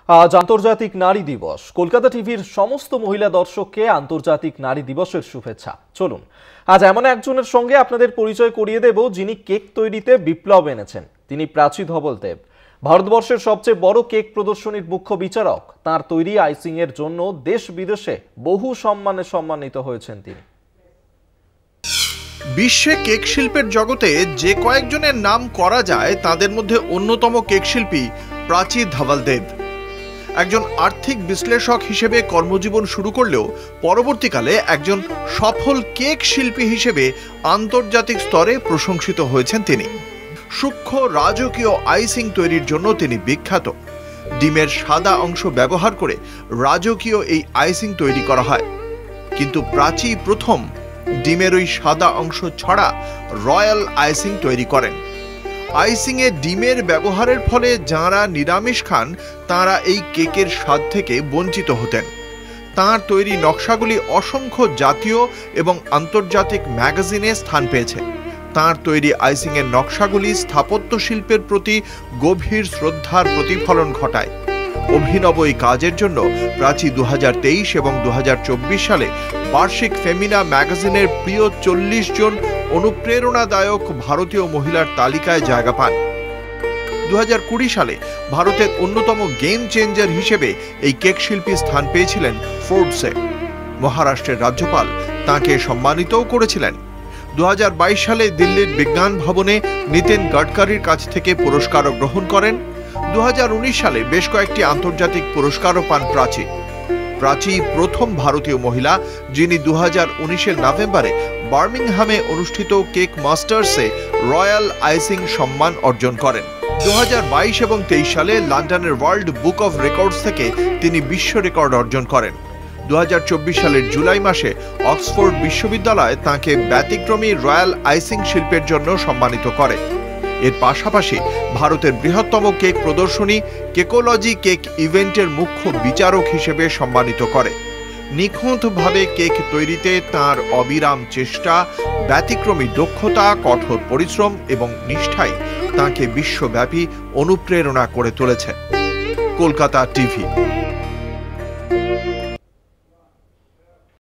আজ আন্তর্জাতিক নারী দিবস। কলকাতা টিভির সমস্ত মহিলা দর্শককে আন্তর্জাতিক নারী দিবসের শুভেচ্ছা। চলুন আজ এমন একজনের সঙ্গে আপনাদের পরিচয় করিয়ে দেব যিনি কেক তৈরিতে বিপ্লব এনেছেন। তিনি প্রাচী ধবলদেব, ভারতবর্ষের সবচেয়ে বড় কেক প্রদর্শনীর মুখ্য বিচারক। তার তৈরি আইসিং এর জন্য দেশ বিদেশে বহু সম্মানে সম্মানিত হয়েছেন তিনি। বিশ্বে কেক শিল্পের জগতে যে কয়েকজনের নাম করা যায় তাদের মধ্যে অন্যতম কেক শিল্পী প্রাচী ধবলদেব। একজন আর্থিক বিশ্লেষক হিসেবে কর্মজীবন শুরু করলেও পরবর্তীকালে একজন সফল কেক শিল্পী হিসেবে আন্তর্জাতিক স্তরে প্রশংসিত হয়েছেন তিনি। সূক্ষ্ম রাজকীয় আইসিং তৈরির জন্য তিনি বিখ্যাত। ডিমের সাদা অংশ ব্যবহার করে রাজকীয় এই আইসিং তৈরি করা হয়, কিন্তু প্রাচী প্রথম ডিমের ওই সাদা অংশ ছাড়া রয়্যাল আইসিং তৈরি করেন। আইসিংয়ে ডিমের ব্যবহারের ফলে যাঁরা নিরামিষ খান তাঁরা এই কেকের স্বাদ থেকে বঞ্চিত হতেন। তাঁর তৈরি নকশাগুলি অসংখ্য জাতীয় এবং আন্তর্জাতিক ম্যাগাজিনে স্থান পেয়েছে। তাঁর তৈরি আইসিংয়ের নকশাগুলি স্থাপত্য শিল্পের প্রতি গভীর শ্রদ্ধার প্রতিফলন ঘটায়। অভিনব এই কাজের জন্য প্রাচী 2023 এবং 2024 সালে বার্ষিক ফেমিনা ম্যাগাজিনের প্রিয় 40 জন অনুপ্রেরণাদায়ক ভারতীয় মহিলার তালিকায় জায়গা পান। 2020 সালে ভারতের অন্যতম গেম চেঞ্জার হিসেবে এই কেক শিল্পী স্থান পেয়েছিলেন ফোর্বসে। মহারাষ্ট্রের রাজ্যপাল তাঁকে সম্মানিতও করেছিলেন। 2022 সালে দিল্লির বিজ্ঞান ভবনে নীতিন গডকারির কাছ থেকে পুরস্কারও গ্রহণ করেন। 2019 সালে বেশ কয়েকটি আন্তর্জাতিক পুরস্কারও পান প্রাচী। প্রাচী প্রথম ভারতীয় মহিলা যিনি 2019 নভেম্বরে বার্মিংহামে অনুষ্ঠিত কেক মাস্টার্সে রয়্যাল আইসিং সম্মান অর্জন করেন। 2022 এবং 23 সালে লন্ডনের ওয়ার্ল্ড বুক অফ রেকর্ডস থেকে তিনি বিশ্ব রেকর্ড অর্জন করেন। 2024 সালের জুলাই মাসে অক্সফোর্ড বিশ্ববিদ্যালয় তাঁকে ব্যতিক্রমী রয়্যাল আইসিং শিল্পের জন্য সম্মানিত করে। এর পাশাপাশি ভারতের বৃহত্তম কেক প্রদর্শনী কেকোলজি কেক ইভেন্টের মুখ্য বিচারক হিসেবে সম্মানিত করে। নিখুঁতভাবে কেক তৈরিতে তাঁর অবিরাম চেষ্টা, ব্যতিক্রমী দক্ষতা, কঠোর পরিশ্রম এবং নিষ্ঠাই তাঁকে বিশ্বব্যাপী অনুপ্রেরণা করে তুলেছে। কলকাতা টিভি।